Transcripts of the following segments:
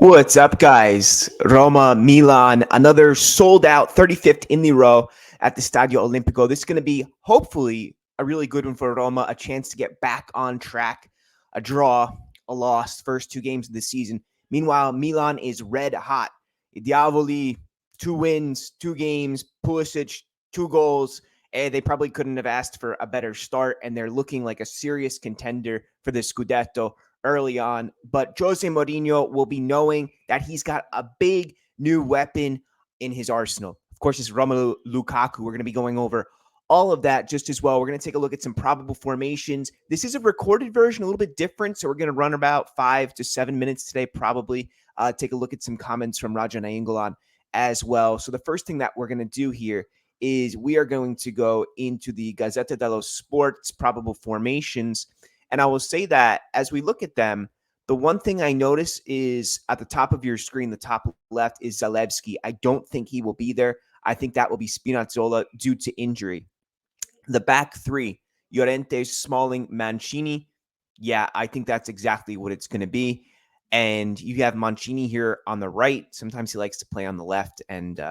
What's up, guys? Roma, Milan, another sold out 35th in the row at the Stadio Olimpico. This is going to be hopefully a really good one for Roma, a chance to get back on track, a draw, a loss, first two games of the season. Meanwhile, Milan is red hot. Diavoli, 2 wins, 2 games, Pulisic, 2 goals. They probably couldn't have asked for a better start, and they're looking like a serious contender for the Scudetto early on. But Jose Mourinho will be knowing that he's got a big new weapon in his arsenal. Of course, it's Romelu Lukaku. We're going to be going over all of that just as well. We're going to take a look at some probable formations. This is a recorded version, a little bit different. So we're going to run about 5 to 7 minutes today, probably. Take a look at some comments from Raja Nainggolan as well. So the first thing that we're going to do here is we are going to go into the Gazzetta dello Sport's probable formations. And I will say that as we look at them, the one thing I notice is at the top of your screen, the top left is Zalewski. I don't think he will be there. I think that will be Spinazzola due to injury. The back three, Llorente, Smalling, Mancini. Yeah, I think that's exactly what it's going to be. And you have Mancini here on the right. Sometimes he likes to play on the left, and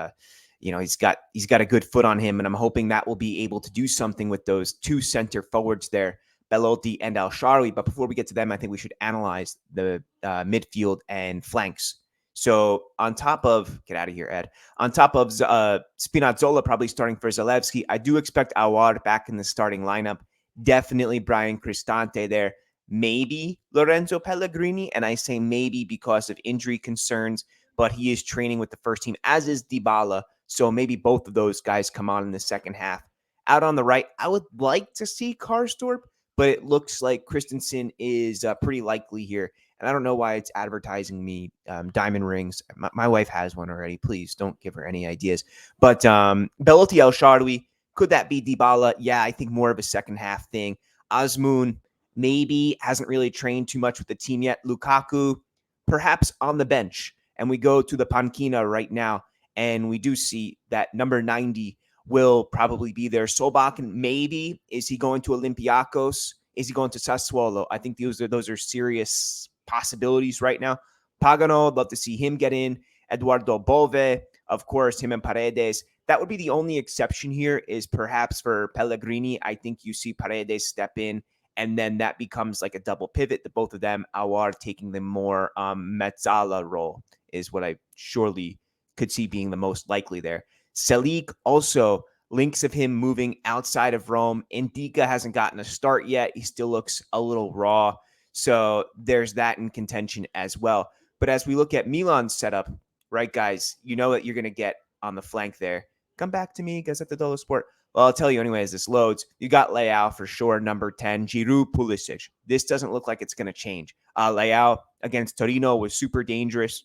he's got a good foot on him. And I'm hoping that will be able to do something with those two center forwards there, Belotti and El Shaarawy. But before we get to them, I think we should analyze the midfield and flanks. So on top of, get out of here, Ed. On top of Spinazzola probably starting for Zalewski, I do expect Aouar back in the starting lineup. Definitely Brian Cristante there. Maybe Lorenzo Pellegrini. And I say maybe because of injury concerns, but he is training with the first team, as is Dybala. So maybe both of those guys come on in the second half. Out on the right, I would like to see Karsdorp, but it looks like Christensen is pretty likely here. And I don't know why it's advertising me diamond rings. My wife has one already. Please don't give her any ideas. But Belotti, El Shaarawy, could that be Dybala? Yeah, I think more of a second half thing. Azmoun maybe hasn't really trained too much with the team yet. Lukaku, perhaps on the bench. And we go to the Panchina right now, and we do see that number 90 will probably be there. Solbakken, maybe. Is he going to Olympiacos? Is he going to Sassuolo? I think those are serious possibilities right now. Pagano, I'd love to see him get in. Eduardo Bove, of course, him and Paredes. That would be the only exception here is perhaps for Pellegrini. I think you see Paredes step in, and then that becomes like a double pivot. The both of them, Aouar taking the more Mezzala role is what I surely could see being the most likely there. Salik also, links of him moving outside of Rome. Indica hasn't gotten a start yet. He still looks a little raw. So there's that in contention as well. But as we look at Milan's setup, right, guys, you know what you're going to get on the flank there. Come back to me, Gazzetta dello Sport. Well, I'll tell you anyway as this loads. You got Leao for sure, number 10, Giroud, Pulisic. This doesn't look like it's going to change. Leao against Torino was super dangerous.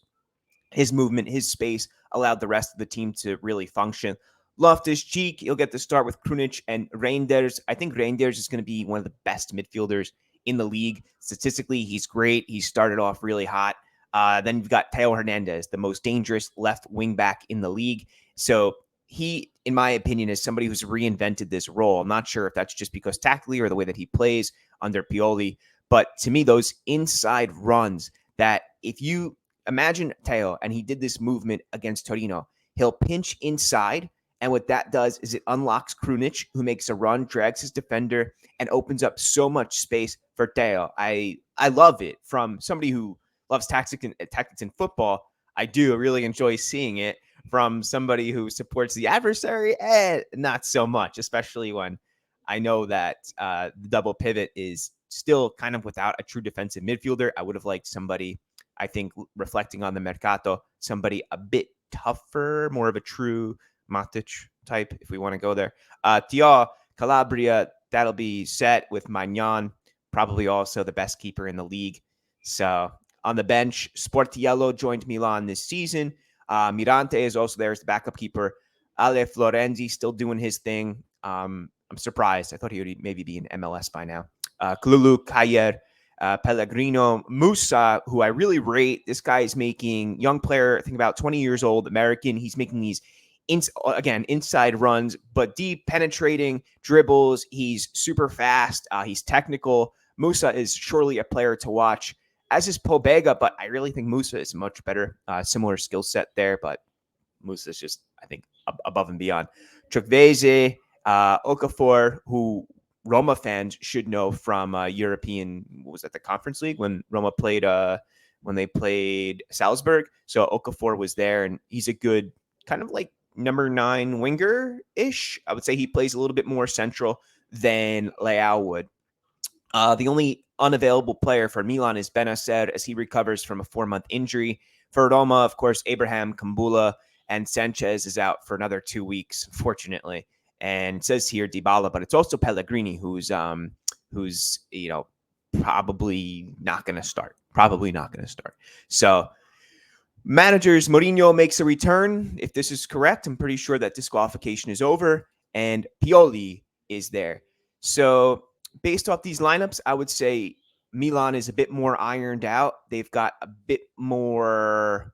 His movement, his space allowed the rest of the team to really function. Loftus-Cheek, you'll get to start with Krunic and Reinders. I think Reinders is going to be one of the best midfielders in the league. Statistically, he's great. He started off really hot. Then you've got Theo Hernandez, the most dangerous left wing back in the league. So he, in my opinion, is somebody who's reinvented this role. I'm not sure if that's just because tactically or the way that he plays under Pioli. But to me, those inside runs that if you imagine Theo, and he did this movement against Torino, he'll pinch inside, and what that does is it unlocks Krunic, who makes a run, drags his defender, and opens up so much space for Theo. I love it. From somebody who loves tactics in football, I do really enjoy seeing it. From somebody who supports the adversary, not so much, especially when I know that the double pivot is still kind of without a true defensive midfielder. I would have liked somebody, I think, reflecting on the Mercato, somebody a bit tougher, more of a true Matic type, if we want to go there. Thiaw, Calabria, that'll be set with Magnan, probably also the best keeper in the league. So on the bench, Sportiello joined Milan this season. Mirante is also there as the backup keeper. Ale Florenzi still doing his thing. I'm surprised. I thought he would maybe be in MLS by now. Kululu, Kayer, Pellegrino, Musa, who I really rate. This guy is making, young player, I think about 20 years old, American. He's making these, inside runs, but deep penetrating dribbles. He's super fast. He's technical. Musa is surely a player to watch. as is Pobega, but I really think Musa is much better. Similar skill set there, but Musa is just, I think, above and beyond. Chukwueze, Okafor, who Roma fans should know from European, what was that, the Conference League when Roma played when they played Salzburg. So Okafor was there, and he's a good kind of like number 9 winger ish. I would say he plays a little bit more central than Leao would. The only unavailable player for Milan is Benacer as he recovers from a 4-month injury. For Roma, of course, Abraham, Kumbula, and Sanchez is out for another 2 weeks, fortunately. And it says here Dybala, but it's also Pellegrini who's probably not going to start. So managers, Mourinho makes a return. If this is correct, I'm pretty sure that disqualification is over, and Pioli is there. So based off these lineups, I would say Milan is a bit more ironed out. They've got a bit more.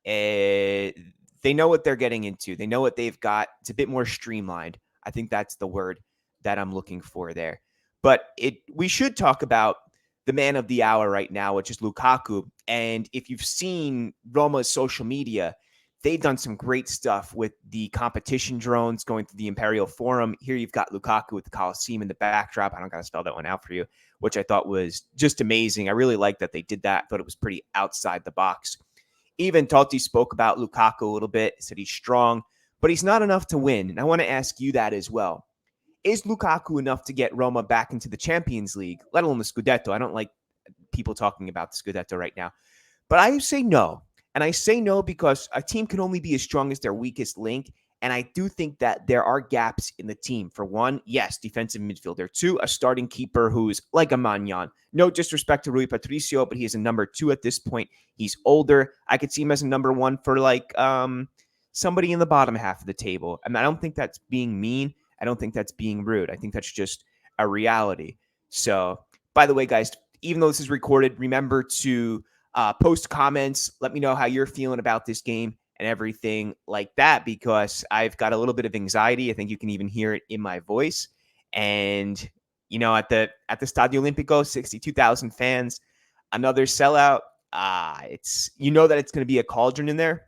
They know what they're getting into. They know what they've got. It's a bit more streamlined. I think that's the word that I'm looking for there. But we should talk about the man of the hour right now, which is Lukaku. And if you've seen Roma's social media, they've done some great stuff with the competition drones going through the Imperial Forum. Here you've got Lukaku with the Colosseum in the backdrop. I don't got to spell that one out for you, which I thought was just amazing. I really like that they did that. I thought it was pretty outside the box. Even Totti spoke about Lukaku a little bit, said he's strong, but he's not enough to win. And I want to ask you that as well. Is Lukaku enough to get Roma back into the Champions League, let alone the Scudetto? I don't like people talking about the Scudetto right now. But I say no. And I say no because a team can only be as strong as their weakest link. And I do think that there are gaps in the team. For one, yes, defensive midfielder. 2, a starting keeper who's like a Magnan. No disrespect to Rui Patricio, but he is a number 2 at this point. He's older. I could see him as a number 1 for like somebody in the bottom half of the table. I mean, I don't think that's being mean. I don't think that's being rude. I think that's just a reality. So, by the way, guys, even though this is recorded, remember to post comments. Let me know how you're feeling about this game and everything like that, because I've got a little bit of anxiety. I think you can even hear it in my voice. And, at the Stadio Olimpico, 62,000 fans, another sellout. It's that it's going to be a cauldron in there.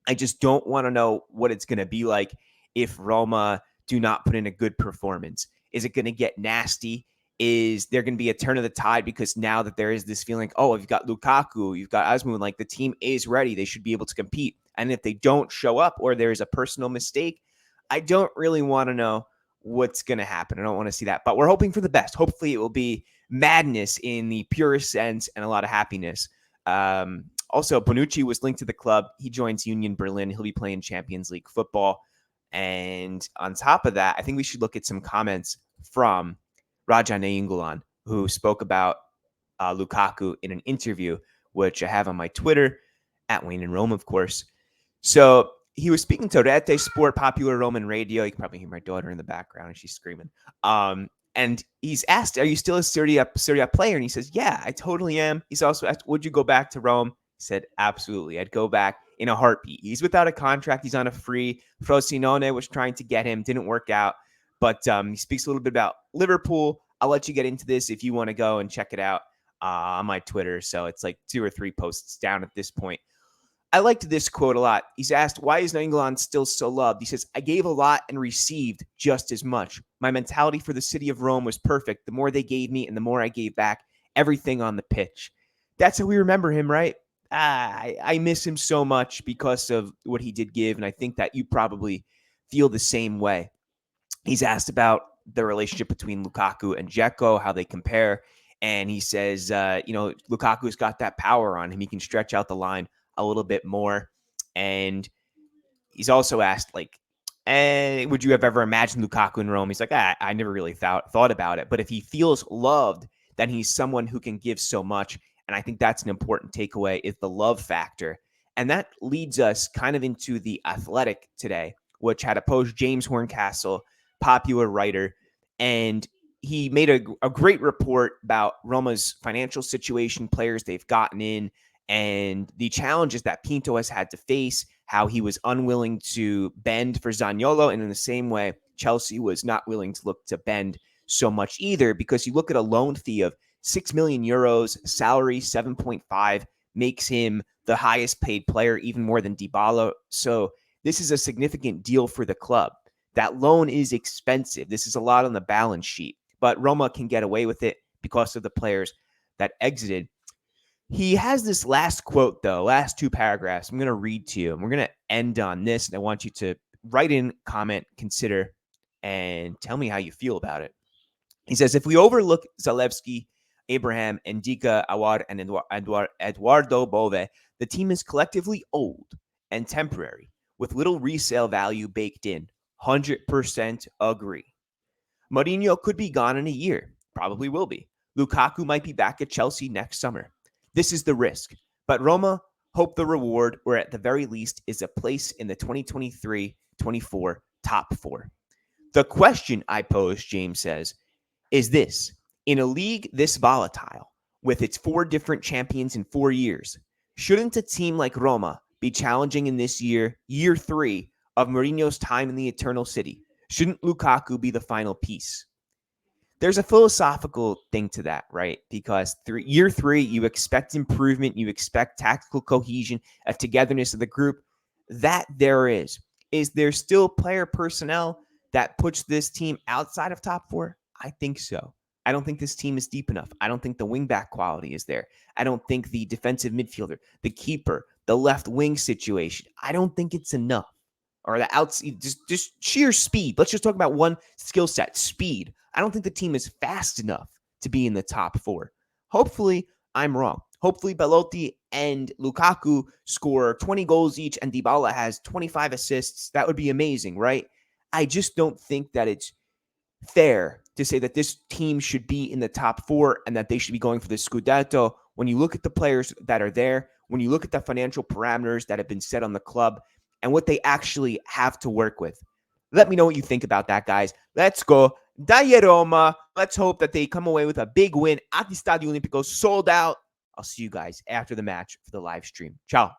I just don't want to know what it's going to be like if Roma do not put in a good performance. Is it going to get nasty? Is there going to be a turn of the tide because now that there is this feeling, oh, you've got Lukaku, you've got Azmoun, like the team is ready. They should be able to compete. And if they don't show up or there's a personal mistake, I don't really want to know what's going to happen. I don't want to see that. But we're hoping for the best. Hopefully it will be madness in the purest sense and a lot of happiness. Also, Bonucci was linked to the club. He joins Union Berlin. He'll be playing Champions League football. And on top of that, I think we should look at some comments from Raja Nainggolan, who spoke about Lukaku in an interview, which I have on my Twitter, at Wayne and Rome, of course. So he was speaking to Rete Sport, popular Roman radio. You can probably hear my daughter in the background, and she's screaming. And he's asked, are you still a Serie A player? And he says, yeah, I totally am. He's also asked, would you go back to Rome? He said, absolutely. I'd go back in a heartbeat. He's without a contract. He's on a free. Frosinone was trying to get him. Didn't work out. But he speaks a little bit about Liverpool. I'll let you get into this if you want to go and check it out on my Twitter. So it's like 2 or 3 posts down at this point. I liked this quote a lot. He's asked, why is Nainggolan still so loved? He says, I gave a lot and received just as much. My mentality for the city of Rome was perfect. The more they gave me and the more I gave back, everything on the pitch. That's how we remember him, right? I miss him so much because of what he did give, and I think that you probably feel the same way. He's asked about the relationship between Lukaku and Dzeko, how they compare, and he says, Lukaku's got that power on him. He can stretch out the line a little bit more. And he's also asked, would you have ever imagined Lukaku in Rome? He's like, I never really thought about it. But if he feels loved, then he's someone who can give so much. And I think that's an important takeaway, is the love factor. And that leads us kind of into the Athletic today, which had a post, James Horncastle, popular writer, and he made a great report about Roma's financial situation, players they've gotten in, and the challenges that Pinto has had to face, how he was unwilling to bend for Zaniolo, and in the same way, Chelsea was not willing to look to bend so much either, because you look at a loan fee of 6 million euros, salary 7.5, makes him the highest paid player, even more than Dybala. So this is a significant deal for the club. That loan is expensive. This is a lot on the balance sheet, but Roma can get away with it because of the players that exited. He has this last quote, though, last two paragraphs. I'm going to read to you, and we're going to end on this. And I want you to write in, comment, consider, and tell me how you feel about it. He says, if we overlook Zalewski, Abraham, Ndika, Awar, and Eduardo Bove, the team is collectively old and temporary, with little resale value baked in. 100% agree. Mourinho could be gone in a year. Probably will be. Lukaku might be back at Chelsea next summer. This is the risk. But Roma hope the reward, or at the very least, is a place in the 2023-24 top four. The question I pose, James says, is this. In a league this volatile, with its 4 different champions in 4 years, shouldn't a team like Roma be challenging in this year 3, of Mourinho's time in the Eternal City? Shouldn't Lukaku be the final piece? There's a philosophical thing to that, right? Because year 3, you expect improvement, you expect tactical cohesion, a togetherness of the group. That there is. Is there still player personnel that puts this team outside of top 4? I think so. I don't think this team is deep enough. I don't think the wingback quality is there. I don't think the defensive midfielder, the keeper, the left wing situation, I don't think it's enough. Or the outside, just sheer speed. Let's just talk about one skill set, speed. I don't think the team is fast enough to be in the top 4. Hopefully, I'm wrong. Hopefully, Belotti and Lukaku score 20 goals each and Dybala has 25 assists. That would be amazing, right? I just don't think that it's fair to say that this team should be in the top 4 and that they should be going for the Scudetto. When you look at the players that are there, when you look at the financial parameters that have been set on the club and what they actually have to work with. Let me know what you think about that, guys. Let's go. Daje Roma. Let's hope that they come away with a big win at the Stadio Olimpico, sold out. I'll see you guys after the match for the live stream. Ciao.